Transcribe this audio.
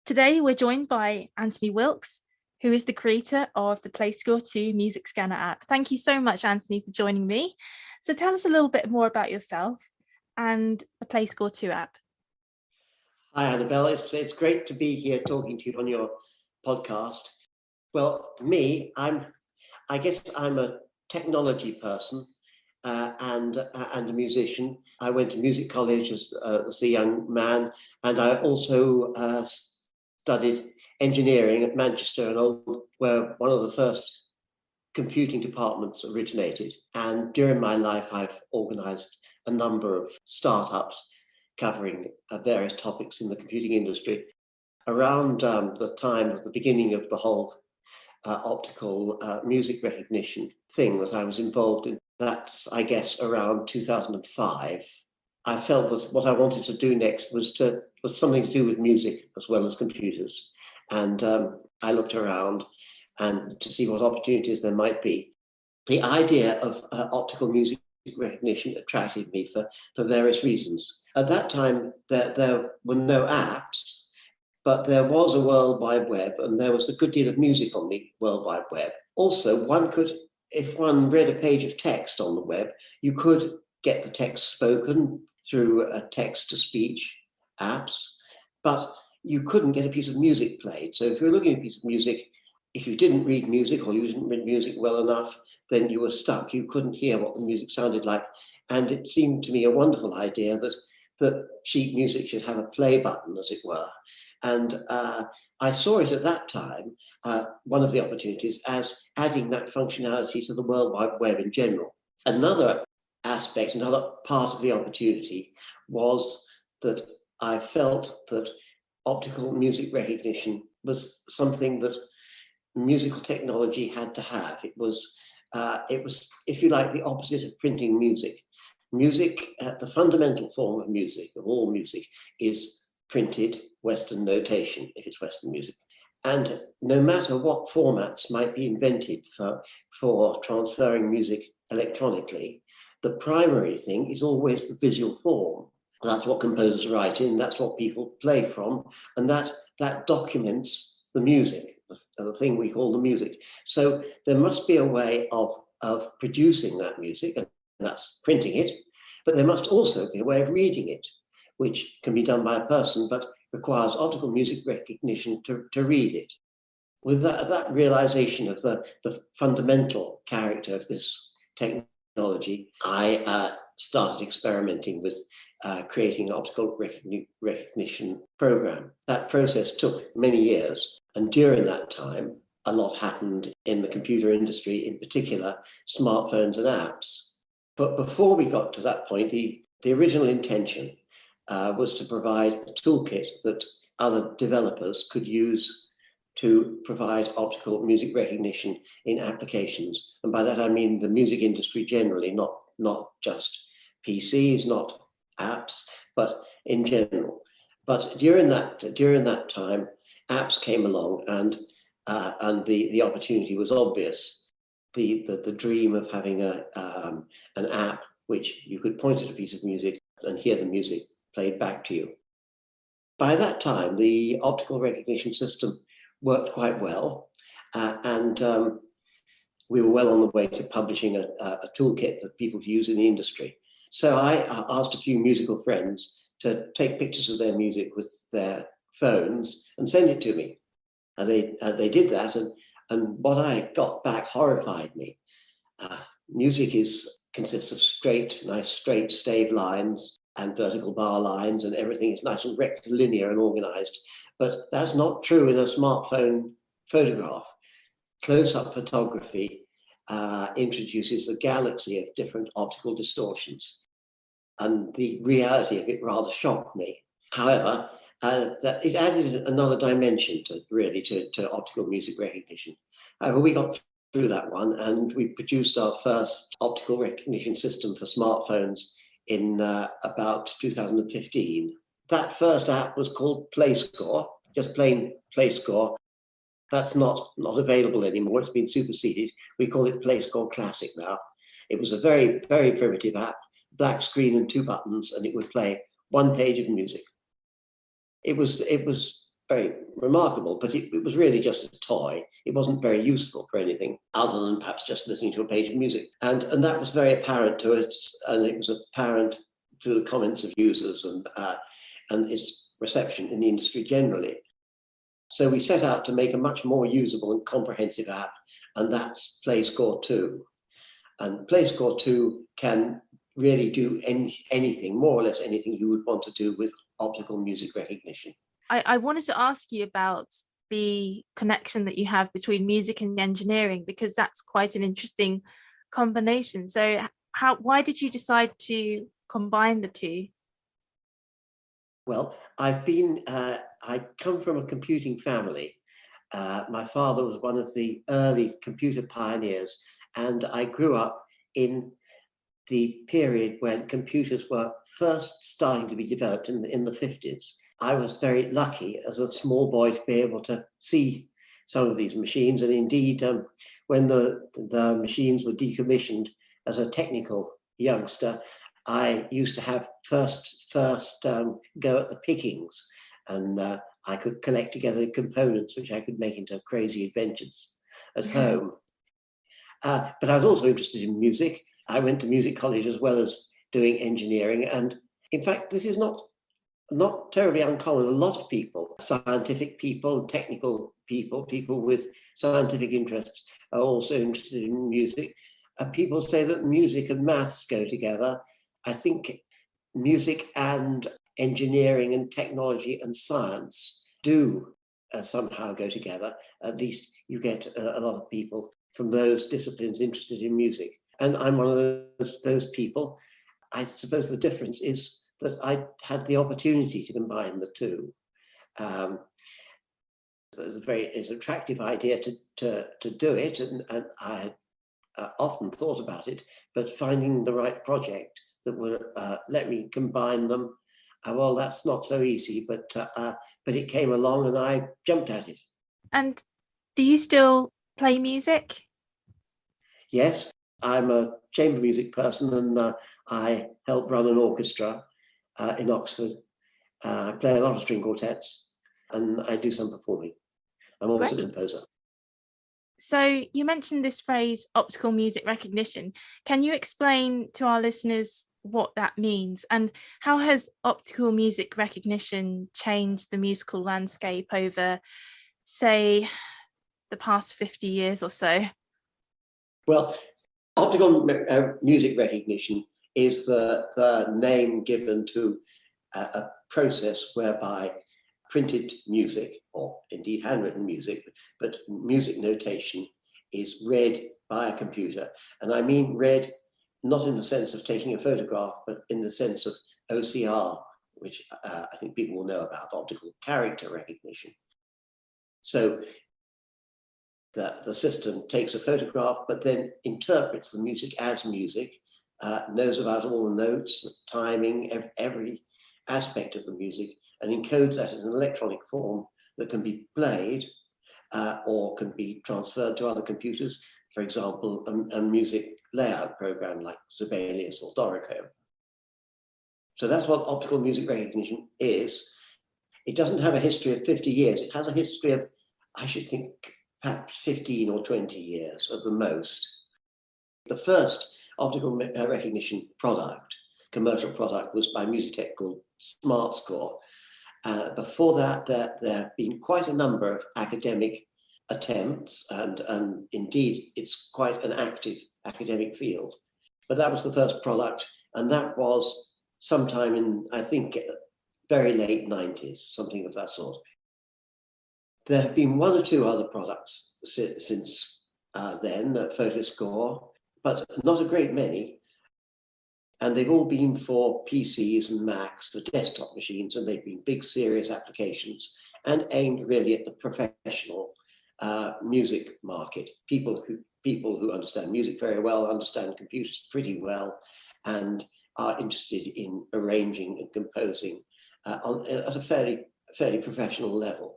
Today, we're joined by Anthony Wilkes, who is the creator of the PlayScore 2 music scanner app. Thank you so much, Anthony, for joining me. So tell us a little bit more about yourself and the PlayScore 2 app. Hi, Annabelle. It's great to be here talking to you on your podcast. Well, me, I guess I'm a technology person and a musician. I went to music college as a young man, and I also studied engineering at Manchester, where one of the first computing departments originated. And during my life, I've organized a number of startups covering various topics in the computing industry. Around the time of the beginning of the whole optical music recognition thing that I was involved in, that's, I guess, around 2005. I felt that what I wanted to do next was something to do with music as well as computers. And I looked around and to see what opportunities there might be. The idea of optical music recognition attracted me for various reasons. At that time, there were no apps, but there was a World Wide Web, and there was a good deal of music on the World Wide Web. Also, if one read a page of text on the web, you could get the text spoken through text-to-speech apps, but you couldn't get a piece of music played. So if you were looking at a piece of music, if you didn't read music or you didn't read music well enough, then you were stuck. You couldn't hear what the music sounded like. And it seemed to me a wonderful idea that sheet music should have a play button, as it were. And I saw it at that time, one of the opportunities, as adding that functionality to the World Wide Web in general. Another aspect, another part of the opportunity was that I felt that optical music recognition was something that musical technology had to have. It was, if you like, the opposite of printing music. Music, the fundamental form of music, of all music, is printed Western notation, if it's Western music. And no matter what formats might be invented for transferring music electronically, the primary thing is always the visual form. That's what composers write in, that's what people play from, and that documents the music, the thing we call the music. So there must be a way of producing that music, and that's printing it, but there must also be a way of reading it, which can be done by a person, but requires optical music recognition to read it. With that realization of the fundamental character of this technology, I started experimenting with creating an optical recognition program. That process took many years, and during that time, a lot happened in the computer industry, in particular, smartphones and apps. But before we got to that point, the original intention was to provide a toolkit that other developers could use to provide optical music recognition in applications. And by that, I mean the music industry generally, not just PCs, not apps, but in general. But during that time, apps came along, and the opportunity was obvious. The dream of having an app which you could point at a piece of music and hear the music played back to you. By that time, the optical recognition system worked quite well, and we were well on the way to publishing a toolkit that people could use in the industry. So I asked a few musical friends to take pictures of their music with their phones and send it to me. And they did that, and what I got back horrified me. Music consists of nice straight stave lines and vertical bar lines, and everything is nice and rectilinear and organized. But that's not true in a smartphone photograph. Close-up photography introduces a galaxy of different optical distortions, and the reality of it rather shocked me. However, that it added another dimension to optical music recognition. However, we got through that one, and we produced our first optical recognition system for smartphones in about 2015. That first app was called PlayScore, just plain PlayScore. That's not available anymore. It's been superseded. We call it PlayScore Classic now. It was a very, very primitive app, black screen and 2 buttons, and it would play 1 page of music. It was very remarkable, but it was really just a toy. It wasn't very useful for anything other than perhaps just listening to a page of music. And that was very apparent to us, and it was apparent to the comments of users and its reception in the industry generally. So we set out to make a much more usable and comprehensive app, and that's PlayScore 2. And PlayScore 2 can really do anything, more or less anything you would want to do with optical music recognition. I wanted to ask you about the connection that you have between music and engineering, because that's quite an interesting combination. So why did you decide to combine the two? Well, I come from a computing family. My father was one of the early computer pioneers, and I grew up in the period when computers were first starting to be developed in the 50s. I was very lucky as a small boy to be able to see some of these machines. And indeed, when the machines were decommissioned as a technical youngster, I used to have first go at the pickings, and I could collect together components which I could make into crazy adventures at home. But I was also interested in music. I went to music college as well as doing engineering. And in fact, this is not terribly uncommon. A lot of people, scientific people, technical people, people with scientific interests are also interested in music. People say that music and maths go together. I think music and engineering and technology and science do somehow go together. At least you get a lot of people from those disciplines interested in music. And I'm one of those people. I suppose the difference is that I had the opportunity to combine the two. So it's it's an attractive idea to do it, and I had often thought about it, but finding the right project that would let me combine them, well, that's not so easy, but it came along and I jumped at it. And do you still play music? Yes, I'm a chamber music person, and I help run an orchestra in Oxford. I play a lot of string quartets, and I do some performing. I'm also a composer. So you mentioned this phrase, optical music recognition. Can you explain to our listeners what that means, and how has optical music recognition changed the musical landscape over, say, the past 50 years or so? Well, optical music recognition is the name given to a process whereby printed music, or indeed handwritten music, but music notation, is read by a computer. And I mean read not in the sense of taking a photograph, but in the sense of OCR, which I think people will know about, optical character recognition. So the system takes a photograph, but then interprets the music as music, knows about all the notes, the timing, every aspect of the music, and encodes that in an electronic form that can be played or can be transferred to other computers, for example, a music layout program like Sibelius or Dorico. So that's what optical music recognition is. It doesn't have a history of 50 years. It has a history of, I should think, perhaps 15 or 20 years at the most. The first optical recognition product, commercial product, was by Musitech called SmartScore. Before that, there have been quite a number of academic attempts, and indeed, it's quite an active academic field. But that was the first product, and that was sometime in, I think, very late 90s, something of that sort. There have been one or two other products since then, PhotoScore, but not a great many. And they've all been for PCs and Macs, for desktop machines, and they've been big, serious applications and aimed really at the professional music market. People who understand music very well, understand computers pretty well, and are interested in arranging and composing at a fairly professional level.